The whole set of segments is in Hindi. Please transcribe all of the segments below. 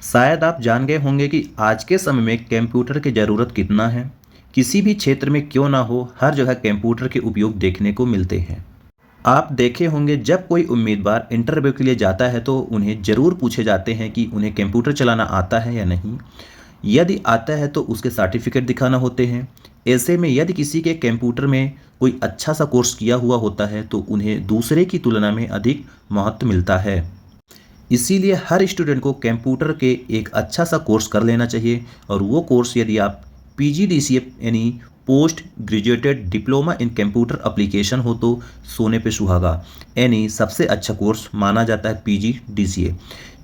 शायद आप जान गए होंगे कि आज के समय में कंप्यूटर की ज़रूरत कितना है। किसी भी क्षेत्र में क्यों ना हो, हर जगह कंप्यूटर के उपयोग देखने को मिलते हैं। आप देखे होंगे जब कोई उम्मीदवार इंटरव्यू के लिए जाता है तो उन्हें ज़रूर पूछे जाते हैं कि उन्हें कंप्यूटर चलाना आता है या नहीं। यदि आता है तो उसके सर्टिफिकेट दिखाना होते हैं। ऐसे में यदि किसी के कंप्यूटर में कोई अच्छा सा कोर्स किया हुआ होता है तो उन्हें दूसरे की तुलना में अधिक महत्व मिलता है। इसीलिए हर स्टूडेंट को कंप्यूटर के एक अच्छा सा कोर्स कर लेना चाहिए, और वो कोर्स यदि आप पीजीडीसीए यानी post graduated diploma in computer application हो तो सोने पे सुहागा, यानी सबसे अच्छा कोर्स माना जाता है पीजीडीसीए।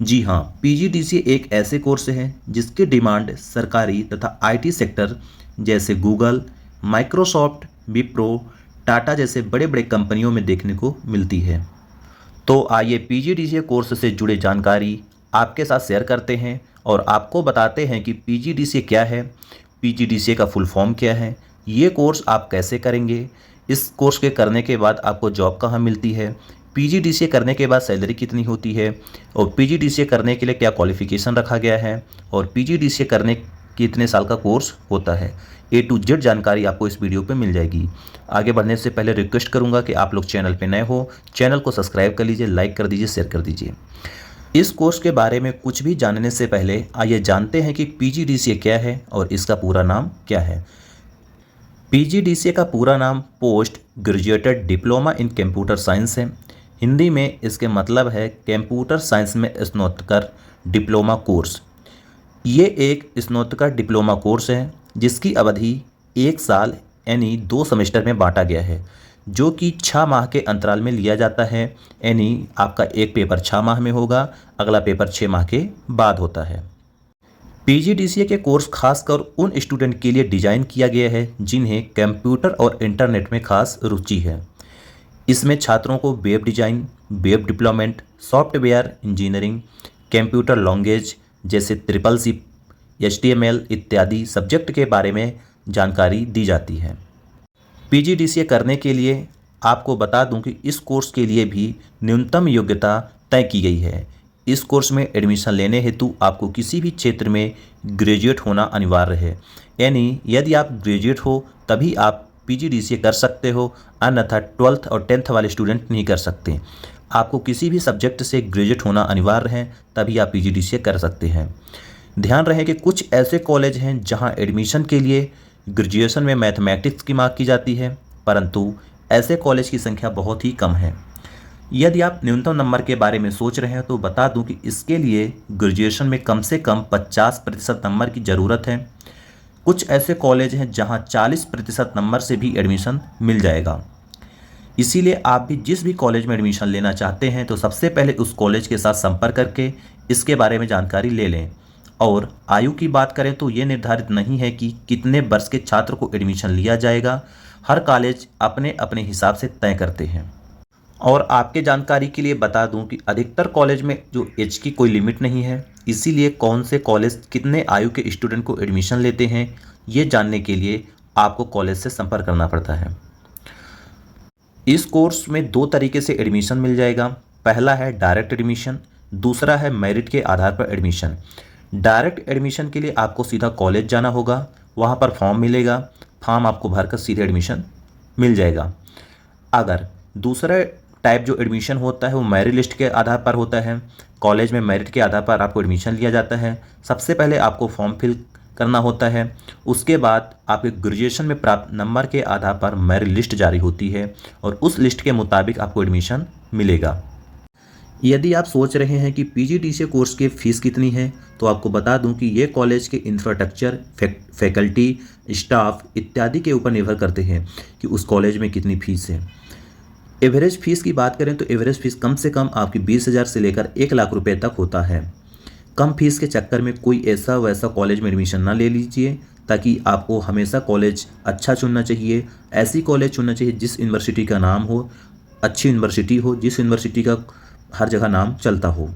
जी हाँ, पीजीडीसीए एक ऐसे कोर्स है जिसकी डिमांड सरकारी तथा आईटी सेक्टर जैसे गूगल, माइक्रोसॉफ्ट, विप्रो, टाटा जैसे बड़े बड़े कंपनियों में देखने को मिलती है। तो आइए पीजीडीसीए कोर्स से जुड़े जानकारी आपके साथ शेयर करते हैं और आपको बताते हैं कि पीजीडीसीए क्या है, पीजीडीसीए का फुल फॉर्म क्या है, ये कोर्स आप कैसे करेंगे, इस कोर्स के करने के बाद आपको जॉब कहाँ मिलती है, पीजीडीसीए करने के बाद सैलरी कितनी होती है, और पीजीडीसीए करने के लिए क्या क्वालिफिकेशन रखा गया है, और पीजीडीसीए करने कितने साल का कोर्स होता है। ए टू जेड जानकारी आपको इस वीडियो पे मिल जाएगी। आगे बढ़ने से पहले रिक्वेस्ट करूंगा कि आप लोग चैनल पे नए हो, चैनल को सब्सक्राइब कर लीजिए, लाइक कर दीजिए, शेयर कर दीजिए। इस कोर्स के बारे में कुछ भी जानने से पहले आइए जानते हैं कि पीजीडीसीए क्या है और इसका पूरा नाम क्या है। पीजीडीसीए का पूरा नाम post graduated diploma in computer science है। हिंदी में इसके मतलब है कंप्यूटर साइंस में स्नातक डिप्लोमा कोर्स। ये एक स्नातक डिप्लोमा कोर्स है जिसकी अवधि 1 साल यानी 2 सेमेस्टर में बांटा गया है, जो कि 6 माह के अंतराल में लिया जाता है। यानी आपका एक पेपर 6 माह में होगा, अगला पेपर 6 माह के बाद होता है। पीजीडीसीए के कोर्स खासकर उन स्टूडेंट के लिए डिजाइन किया गया है जिन्हें कंप्यूटर और इंटरनेट में खास रुचि है। इसमें छात्रों को web design, web development, software engineering, computer language जैसे ट्रिपल सी, एचटीएमएल इत्यादि सब्जेक्ट के बारे में जानकारी दी जाती है। पीजीडीसीए करने के लिए आपको बता दूं कि इस कोर्स के लिए भी न्यूनतम योग्यता तय की गई है। इस कोर्स में एडमिशन लेने हेतु आपको किसी भी क्षेत्र में ग्रेजुएट होना अनिवार्य है। यानी यदि आप ग्रेजुएट हो तभी आप पीजीडीसीए कर सकते हो, अन्यथा 12th और 10th वाले स्टूडेंट नहीं कर सकते। आपको किसी भी सब्जेक्ट से ग्रेजुएट होना अनिवार्य है, तभी आप पीजीडीसीए कर सकते हैं। ध्यान रहे कि कुछ ऐसे कॉलेज हैं जहां एडमिशन के लिए ग्रेजुएशन में मैथमेटिक्स की मांग की जाती है, परंतु ऐसे कॉलेज की संख्या बहुत ही कम है। यदि आप न्यूनतम नंबर के बारे में सोच रहे हैं तो बता दूं कि इसके लिए ग्रेजुएशन में कम से कम 50% नंबर की ज़रूरत है। कुछ ऐसे कॉलेज हैं जहां 40% नंबर से भी एडमिशन मिल जाएगा। इसीलिए आप भी जिस भी कॉलेज में एडमिशन लेना चाहते हैं तो सबसे पहले उस कॉलेज के साथ संपर्क करके इसके बारे में जानकारी ले लें। और आयु की बात करें तो ये निर्धारित नहीं है कि कितने वर्ष के छात्र को एडमिशन लिया जाएगा। हर कॉलेज अपने अपने हिसाब से तय करते हैं। और आपके जानकारी के लिए बता दूं कि अधिकतर कॉलेज में जो एज की कोई लिमिट नहीं है, इसीलिए कौन से कॉलेज कितने आयु के स्टूडेंट को एडमिशन लेते हैं ये जानने के लिए आपको कॉलेज से संपर्क करना पड़ता है। इस कोर्स में 2 तरीके से एडमिशन मिल जाएगा। पहला है डायरेक्ट एडमिशन, दूसरा है मेरिट के आधार पर एडमिशन। डायरेक्ट एडमिशन के लिए आपको सीधा कॉलेज जाना होगा, वहाँ पर फॉर्म मिलेगा, फॉर्म आपको भरकर सीधे एडमिशन मिल जाएगा। अगर दूसरा टाइप जो एडमिशन होता है वो मेरिट लिस्ट के आधार पर होता है। कॉलेज में मेरिट के आधार पर आपको एडमिशन लिया जाता है। सबसे पहले आपको फॉर्म फिल करना होता है, उसके बाद आपके ग्रेजुएशन में प्राप्त नंबर के आधार पर मेरिट लिस्ट जारी होती है और उस लिस्ट के मुताबिक आपको एडमिशन मिलेगा। यदि आप सोच रहे हैं कि पीजीडीसीए कोर्स की फ़ीस कितनी है तो आपको बता दूं कि ये कॉलेज के इंफ्रास्ट्रक्चर, फैकल्टी, स्टाफ इत्यादि के ऊपर निर्भर करते हैं कि उस कॉलेज में कितनी फ़ीस है। एवरेज फ़ीस की बात करें तो एवरेज फ़ीस कम से कम आपकी 20,000 से लेकर 1,00,000 रुपये तक होता है। कम फीस के चक्कर में कोई ऐसा वैसा कॉलेज में एडमिशन ना ले लीजिए, ताकि आपको हमेशा कॉलेज अच्छा चुनना चाहिए। ऐसी कॉलेज चुनना चाहिए जिस यूनिवर्सिटी का नाम हो, अच्छी यूनिवर्सिटी हो, जिस यूनिवर्सिटी का हर जगह नाम चलता हो।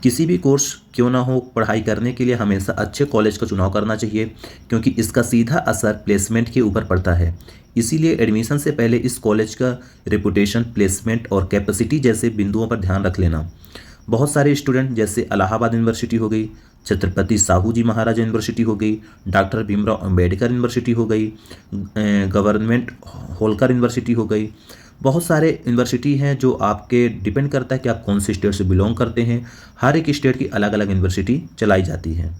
किसी भी कोर्स क्यों ना हो, पढ़ाई करने के लिए हमेशा अच्छे कॉलेज का चुनाव करना चाहिए, क्योंकि इसका सीधा असर प्लेसमेंट के ऊपर पड़ता है। इसीलिए एडमिशन से पहले इस कॉलेज का रेपुटेशन, प्लेसमेंट और कैपेसिटी जैसे बिंदुओं पर ध्यान रख लेना। बहुत सारे स्टूडेंट जैसे इलाहाबाद यूनिवर्सिटी हो गई, छत्रपति साहू जी महाराज यूनिवर्सिटी हो गई, डॉक्टर भीमराव अंबेडकर यूनिवर्सिटी हो गई, गवर्नमेंट होलकर यूनिवर्सिटी हो गई। बहुत सारे यूनिवर्सिटी हैं जो आपके डिपेंड करता है कि आप कौन से स्टेट से बिलोंग करते हैं। हर एक स्टेट की अलग अलग यूनिवर्सिटी चलाई जाती है।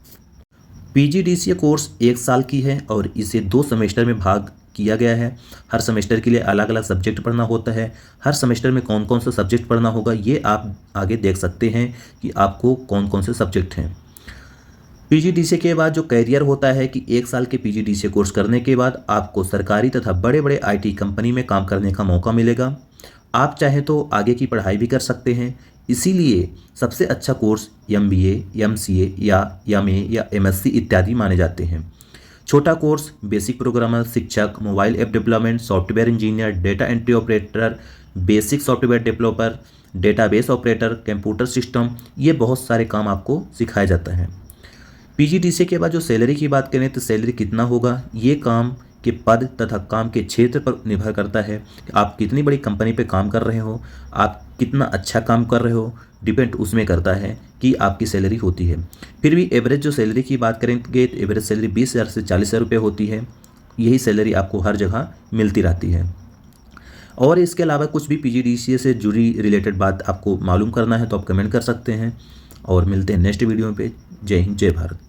पीजीडीसीए कोर्स 1 साल की है और इसे 2 सेमेस्टर में भाग किया गया है। हर सेमेस्टर के लिए अलग अलग सब्जेक्ट पढ़ना होता है। हर सेमेस्टर में कौन कौन सा सब्जेक्ट पढ़ना होगा ये आप आगे देख सकते हैं कि आपको कौन कौन से सब्जेक्ट हैं। पीजीडीसीए के बाद जो कैरियर होता है कि 1 साल के पीजीडीसीए कोर्स करने के बाद आपको सरकारी तथा बड़े बड़े आईटी कंपनी में काम करने का मौका मिलेगा। आप चाहें तो आगे की पढ़ाई भी कर सकते हैं। इसीलिए सबसे अच्छा कोर्स एमबीए, एमसीए या एमए या एमएससी इत्यादि माने जाते हैं। छोटा कोर्स बेसिक प्रोग्रामर, शिक्षक, mobile app development, software engineer, data entry operator, basic software developer, database operator, computer system, ये बहुत सारे काम आपको सिखाया जाता है। पीजीडीसीए के बाद जो सैलरी की बात करें तो सैलरी कितना होगा, ये काम के पद तथा काम के क्षेत्र पर निर्भर करता है कि आप कितनी बड़ी कंपनी पे काम कर रहे हो, आप कितना अच्छा काम कर रहे हो, डिपेंड उसमें करता है कि आपकी सैलरी होती है। फिर भी एवरेज जो सैलरी की बात करेंगे तो एवरेज सैलरी 20,000 से 40,000 रुपये होती है। यही सैलरी आपको हर जगह मिलती रहती है। और इसके अलावा कुछ भी पीजीडीसीए से जुड़ी रिलेटेड बात आपको मालूम करना है तो आप कमेंट कर सकते हैं। और मिलते हैं नेक्स्ट वीडियो पे। जय हिंद, जय भारत।